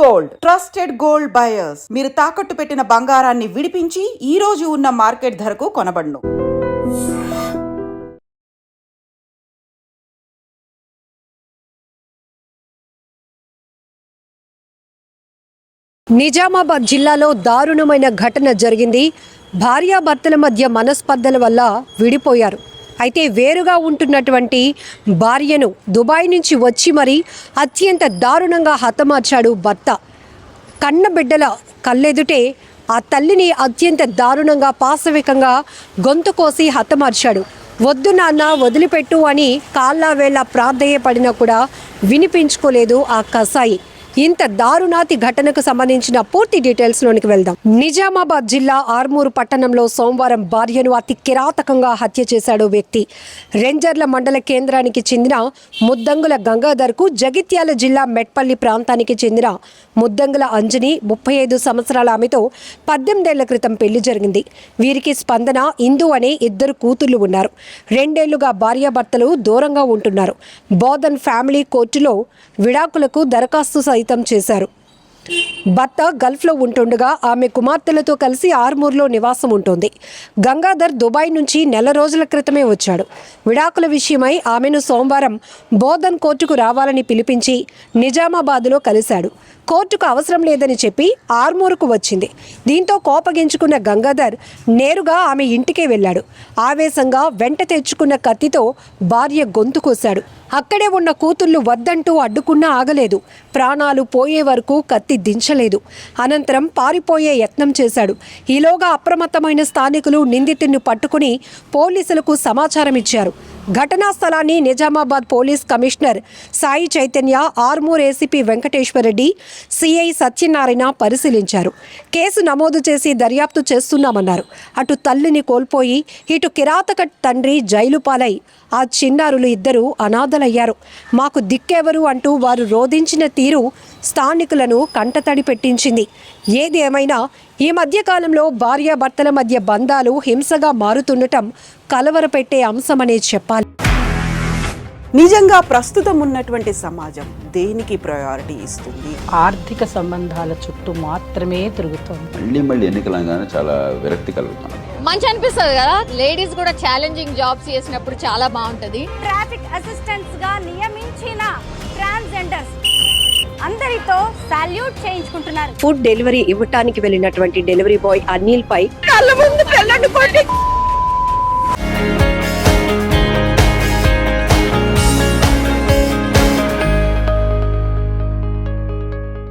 Gold trusted gold buyers. మీరు తాకట్టు పెట్టిన బంగారాన్ని విడిపించి ఈ రోజు ఉన్న మార్కెట్ ధరకు కొనబడును. నిజామాబాద్ జిల్లాలో దారుణమైన ఘటన జరిగింది. భార్యాభర్తల మధ్య మనస్పర్ధల వల్ల విడిపోయారు. అయితే వేరుగా ఉంటున్నటువంటి భార్యను దుబాయ్ నుంచి వచ్చి మరీ అత్యంత దారుణంగా హతమార్చాడు భర్త. కన్నబిడ్డల కళ్ళెదుటే ఆ తల్లిని అత్యంత దారుణంగా పాశవికంగా గొంతు కోసి హతమార్చాడు. వద్దు నాన్న, వదిలిపెట్టు అని కాళ్ళ వేళ్ళ ప్రాధేయపడినా కూడా వినిపించుకోలేదు ఆ కసాయి. ఇంత దారుణాతి ఘటనకు సంబంధించిన పూర్తి డీటెయిల్స్లోనికి వెళ్దాం. నిజామాబాద్ జిల్లా ఆర్మూరు పట్టణంలో సోమవారం భార్యను అతి కిరాతకంగా హత్య చేశాడు వ్యక్తి. రెంజర్ల మండల కేంద్రానికి చెందిన ముద్దంగుల గంగాధర్కు జగిత్యాల జిల్లా మెట్పల్లి ప్రాంతానికి చెందిన ముద్దంగుల అంజని 35 సంవత్సరాల ఆమెతో 18 ఏళ్ల క్రితం పెళ్లి జరిగింది. వీరికి స్పందన, ఇందు అనే 2 కూతుళ్లు ఉన్నారు. 2 ఏళ్లుగా భార్యాభర్తలు దూరంగా ఉంటున్నారు. బోధన్ ఫ్యామిలీ కోర్టులో విడాకులకు దరఖాస్తు సైతం చేశారు. భర్త గల్ఫ్లో ఉంటుండగా ఆమె కుమార్తెలతో కలిసి ఆర్మూర్లో నివాసం ఉంటుంది. గంగాధర్ దుబాయ్ నుంచి నెల రోజుల క్రితమే వచ్చాడు. విడాకుల విషయమై ఆమెను సోమవారం బోధన్ కోర్టుకు రావాలని పిలిపించి నిజామాబాద్లో కలిశాడు. కోర్టుకు అవసరం లేదని చెప్పి ఆర్మూరుకు వచ్చింది. దీంతో కోపగించుకున్న గంగాధర్ నేరుగా ఆమె ఇంటికే వెళ్ళాడు. ఆవేశంగా వెంట తెచ్చుకున్న కత్తితో భార్య గొంతు కోశాడు. అక్కడే ఉన్న కూతుళ్లు వద్దంటూ అడ్డుకున్నా ఆగలేదు. ప్రాణాలు పోయే వరకు కత్తి దించలేదు. అనంతరం పారిపోయే యత్నం చేశాడు. ఈలోగా అప్రమత్తమైన స్థానికులు నిందితుడిని పట్టుకుని పోలీసులకు సమాచారం ఇచ్చారు. ఘటనా స్థలాన్ని Nizamabad police commissioner Sai Chaitanya, Armoor ACP Venkateswara Reddy, CI Satyanarayana పరిశీలించారు. కేసు నమోదు చేసి దర్యాప్తు చేస్తున్నామన్నారు. అటు తల్లిని కోల్పోయి ఇటు కిరాతక తండ్రి జైలు పాలై ఆ చిన్నారులు 2 అనాథలయ్యారు. మాకు దిక్కెవరు అంటూ వారు రోధించిన తీరు స్థానికులను కంటతడి పెట్టించింది. ఏది ఏమైనా ఈ మధ్యకాలంలో భార్యాభర్తల మధ్య బంధాలు హింసగా మారుతుండటం కలవరపెట్టే అంశమనే చెప్పాలి. నిజంగా ప్రస్తుతం ఉన్నటువంటి సమాజం దేనికి ప్రయారిటీ ఇస్తుంది? ఆర్థిక సంబంధాల చుట్టూ మాత్రమే తిరుగుతుంది. మళ్ళీ ఎన్నికలంగానే చాలా విరక్తి కలుగుతుంది. మంచి అనిపిస్తుంది కదా, లేడీస్ కూడా ఛాలెంజింగ్ జాబ్స్ చేసినప్పుడు చాలా బాగుంటది. ట్రాఫిక్ అసిస్టెంట్స్ గా నియమించిన ట్రాన్స్జెండర్స్ అందరితో సాల్యూట్ చేయించుకుంటున్నారు. ఫుడ్ డెలివరీ ఇవ్వటానికి వెళ్ళినటువంటి డెలివరీ బాయ్ అనిల్ పై కళ్ళ ముందు